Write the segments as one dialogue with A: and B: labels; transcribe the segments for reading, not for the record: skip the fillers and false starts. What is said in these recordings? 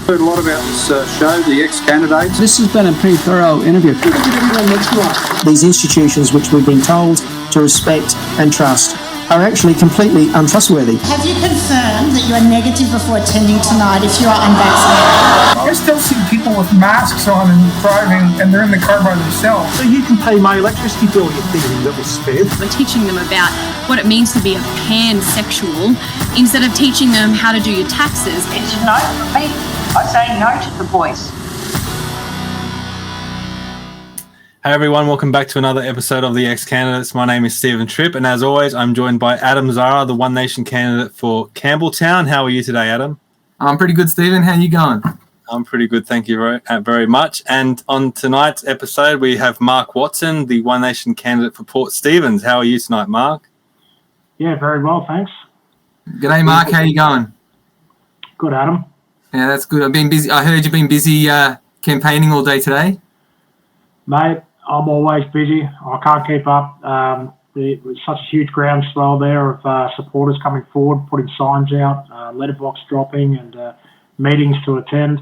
A: Heard a lot about this show, the ex-candidates.
B: This has been a pretty thorough interview. These institutions which we've been told to respect and trust are actually completely untrustworthy.
C: Have you confirmed that you are negative before attending tonight if you are unvaccinated?
D: I still see people with masks on and driving, and they're in the car by themselves.
E: So you can pay my electricity bill, you think, that was spared.
F: We're teaching them about what it means to be a pansexual instead of teaching them how to do your taxes.
G: It's no for me. I say no to the voice.
H: Hey everyone, welcome back to another episode of the ex-candidates. My name is Stephen Tripp, and as always, I'm joined by Adam Zara, the One Nation candidate for Campbelltown. How are you today, Adam?
I: I'm pretty good, Stephen. How are you going?
H: I'm pretty good, thank you very much. And on tonight's episode, we have Mark Watson, the One Nation candidate for Port Stephens. How are you tonight, Mark?
J: Yeah, very well, thanks.
I: G'day, Mark. How are you going?
J: Good, Adam.
I: Yeah, that's good. I've been busy. I heard you've been busy campaigning all day today.
J: Mate, I'm always busy. I can't keep up. There's such a huge groundswell there of supporters coming forward, putting signs out, letterbox dropping, and meetings to attend.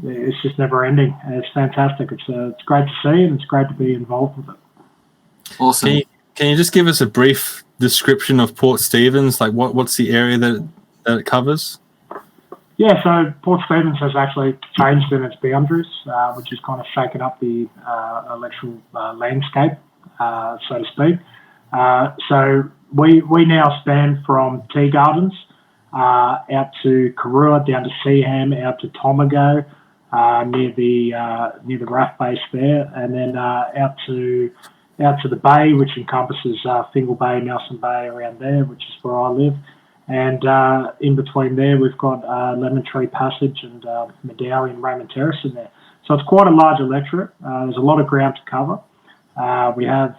J: It's just never ending. It's fantastic. It's great to see, and it's great to be involved with it.
I: Awesome.
H: Can you just give us a brief description of Port Stephens? Like, what's the area that it covers?
J: Yeah, so Port Stephens has actually changed in its boundaries, which has kind of shaken up the electoral landscape, so to speak. So we now span from Tea Gardens out to Karua, down to Seaham, out to Tomago, near the RAF base there, and then out to the bay, which encompasses Fingal Bay, Nelson Bay, around there, which is where I live. And in between there, we've got Lemon Tree Passage and Medowie and Raymond Terrace in there. So it's quite a large electorate. There's a lot of ground to cover. We have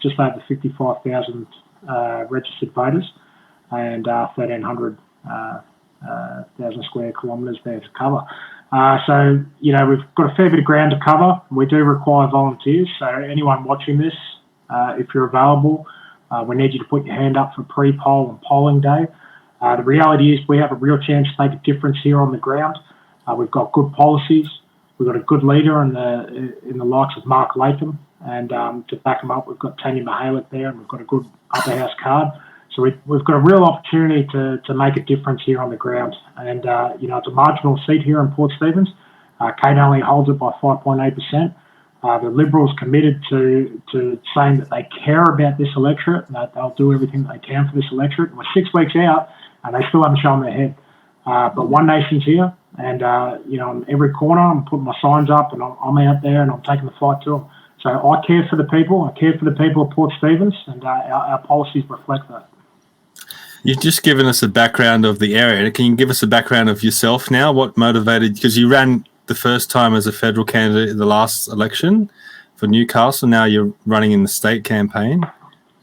J: just over 55,000 registered voters and 1,300 square kilometres there to cover. So, we've got a fair bit of ground to cover. We do require volunteers. So anyone watching this, if you're available, we need you to put your hand up for pre-poll and polling day. The reality is we have a real chance to make a difference here on the ground. We've got good policies. We've got a good leader in the likes of Mark Latham. And to back him up, we've got Tanya Mihalik there, and we've got a good upper house card. So we've got a real opportunity to make a difference here on the ground. And, it's a marginal seat here in Port Stephens. Kate only holds it by 5.8%. The Liberals committed to saying that they care about this electorate and that they'll do everything they can for this electorate. And we're 6 weeks out and they still haven't shown their head. But One Nation's here and, on every corner I'm putting my signs up and I'm out there and I'm taking the fight to them. So I care for the people. I care for the people of Port Stephens and our policies reflect that.
H: You've just given us a background of the area. Can you give us a background of yourself now? What motivated, because you ran the first time as a federal candidate in the last election for Newcastle. Now you're running in the state campaign.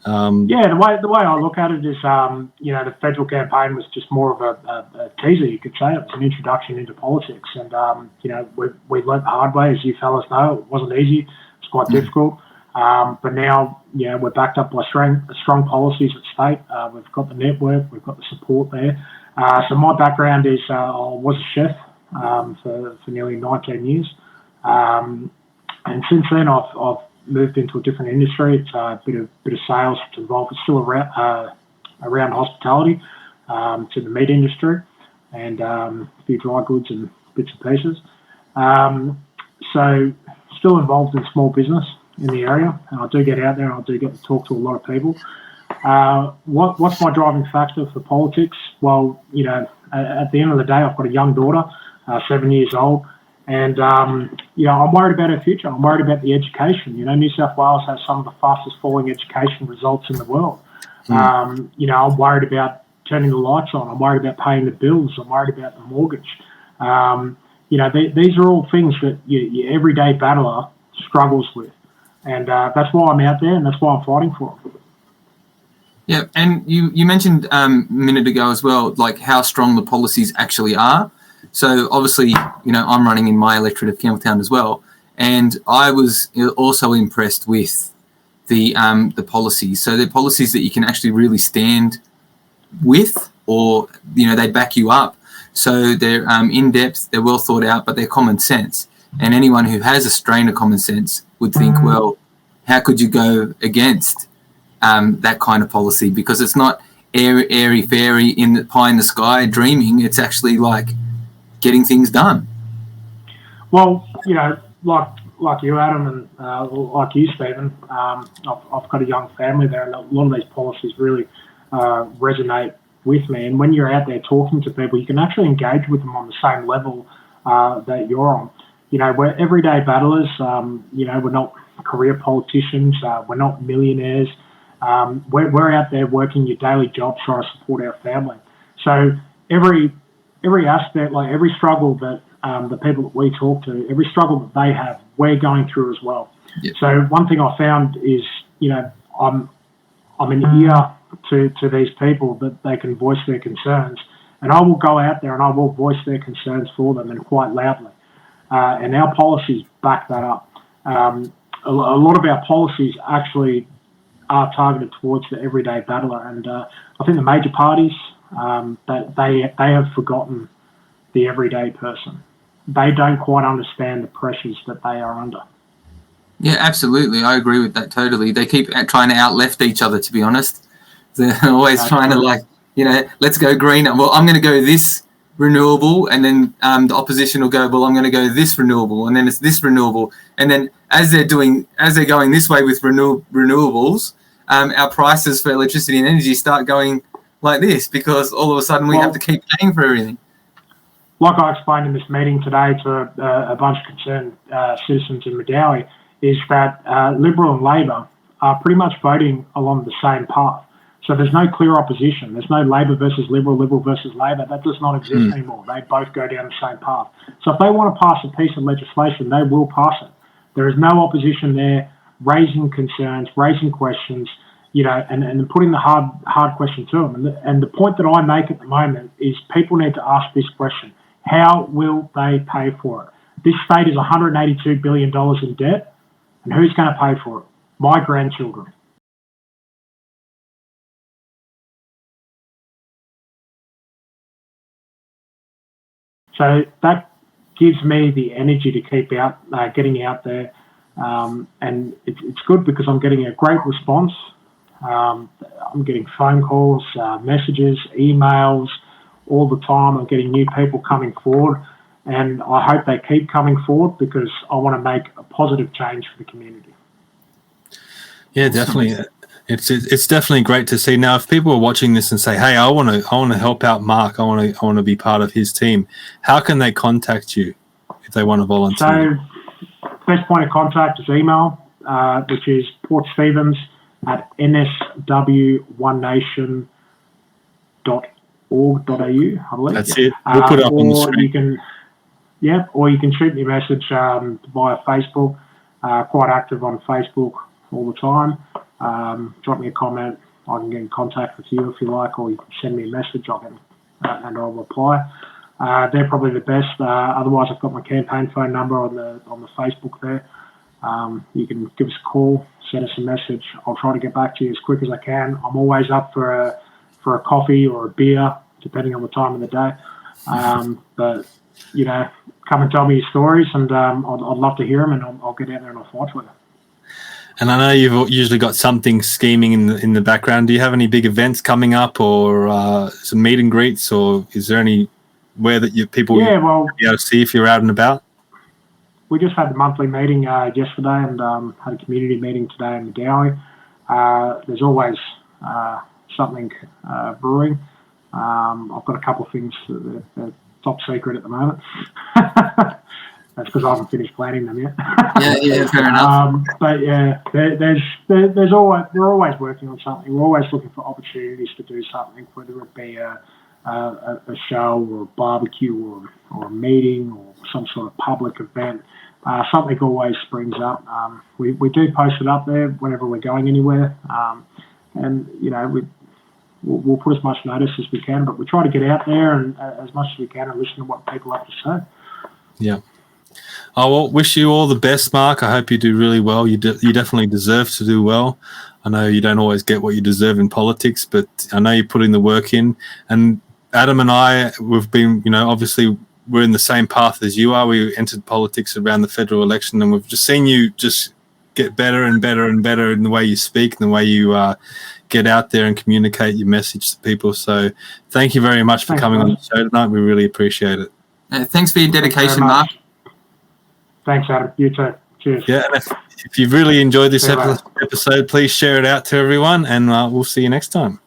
J: The way I look at it is, the federal campaign was just more of a teaser, you could say. It was an introduction into politics. And, we learnt the hard way, as you fellas know. It wasn't easy. It's quite difficult. But now, we're backed up by strong policies at state. We've got the network. We've got the support there. So my background is I was a chef for nearly 19 years. And since then, I've moved into a different industry. It's a bit of sales to involve. It's still around hospitality, to the meat industry, and a few dry goods and bits and pieces. So still involved in small business in the area, and I do get out there and I do get to talk to a lot of people. What's my driving factor for politics? Well, at the end of the day, I've got a young daughter, 7 years old, and I'm worried about her future. I'm worried about the education. New South Wales has some of the fastest falling education results in the world. I'm worried about turning the lights on. I'm worried about paying the bills. I'm worried about the mortgage. These are all things that your everyday battler struggles with. And that's why I'm out there and that's why I'm fighting for it.
I: Yeah, and you mentioned a minute ago as well, like how strong the policies actually are. So obviously, I'm running in my electorate of Campbelltown as well. And I was also impressed with the policies. So they're policies that you can actually really stand with or, they back you up. So they're in depth, they're well thought out, but they're common sense. And anyone who has a strain of common sense would think, well, how could you go against that kind of policy? Because it's not airy fairy in the pie in the sky dreaming. It's actually like getting things done.
J: Well, you know, like you, Adam, and like you, Stephen, I've got a young family there, and a lot of these policies really resonate with me. And when you're out there talking to people, you can actually engage with them on the same level that you're on. You know, we're everyday battlers. You know, we're not career politicians. We're not millionaires. We're out there working your daily jobs trying to support our family. So every aspect, like every struggle that the people that we talk to, every struggle that they have, we're going through as well.
I: Yep.
J: So one thing I found is, you know, I'm an ear to these people that they can voice their concerns, and I will go out there and I will voice their concerns for them, and quite loudly. And our policies back that up. A lot of our policies actually are targeted towards the everyday battler, and I think the major parties that they have forgotten the everyday person. They don't quite understand the pressures that they are under.
I: Yeah, absolutely. I agree with that totally. They keep trying to out-left each other, to be honest. They're always trying to, like, you know, let's go green. Well, I'm going to go this renewable, and then the opposition will go, well, I'm going to go this renewable, and then it's this renewable. And then as they're going this way with renewables, our prices for electricity and energy start going like this, because all of a sudden we have to keep paying for everything.
J: Like I explained in this meeting today to a bunch of concerned citizens in Medowie, is that Liberal and Labor are pretty much voting along the same path. So there's no clear opposition. There's no Labor versus Liberal, Liberal versus Labor. That does not exist anymore. They both go down the same path. So if they want to pass a piece of legislation, they will pass it. There is no opposition there raising concerns, raising questions, you know, and putting the hard question to them. And the point that I make at the moment is people need to ask this question: how will they pay for it? This state is $182 billion in debt, and who's going to pay for it? My grandchildren. So that gives me the energy to keep getting out there, and it's good because I'm getting a great response. I'm getting phone calls, messages, emails all the time. I'm getting new people coming forward, and I hope they keep coming forward because I want to make a positive change for the community.
H: Yeah, definitely. It's definitely great to see. Now, if people are watching this and say, "Hey, I want to help out Mark. I want to be part of his team," how can they contact you if they want to volunteer?
J: So, best point of contact is email, which is portsstevens@NSW One Nation .org.au, I believe.
H: That's it. We'll put it up on the screen.
J: Or you can shoot me a message via Facebook. Quite active on Facebook all the time. Drop me a comment. I can get in contact with you if you like, or you can send me a message. And I'll reply. They're probably the best. Otherwise, I've got my campaign phone number on the Facebook there. You can give us a call, send us a message. I'll try to get back to you as quick as I can. I'm always up for a coffee or a beer, depending on the time of the day. But you know, come and tell me your stories, and I'd love to hear them, and I'll get out there and I'll fight for you.
H: And I know you've usually got something scheming in the background. Do you have any big events coming up, or some meet and greets, or is there anywhere that people will be able to see if you're out and about?
J: We just had the monthly meeting yesterday, and had a community meeting today in Medowie. There's always something brewing. I've got a couple of things that are top secret at the moment. That's because I haven't finished planning them yet.
I: yeah, fair enough.
J: But yeah, we're always working on something. We're always looking for opportunities to do something, whether it be a show or a barbecue or a meeting or some sort of public event. Something always springs up. We do post it up there whenever we're going anywhere, and you know we'll put as much notice as we can, but we try to get out there and as much as we can and listen to what people have to say.
H: Yeah. I will wish you all the best, Mark. I hope you do really well. You definitely deserve to do well. I know you don't always get what you deserve in politics, but I know you put in the work in. And Adam and I, we've been, obviously we're in the same path as you are. We entered politics around the federal election, and we've just seen you just get better and better and better in the way you speak and the way you get out there and communicate your message to people. So thank you very much for coming on the show tonight. We really appreciate it.
I: Thanks for your dedication, Mark.
J: Thanks, Adam. You too. Cheers.
H: Yeah, and if you've really enjoyed this episode, please share it out to everyone, and we'll see you next time.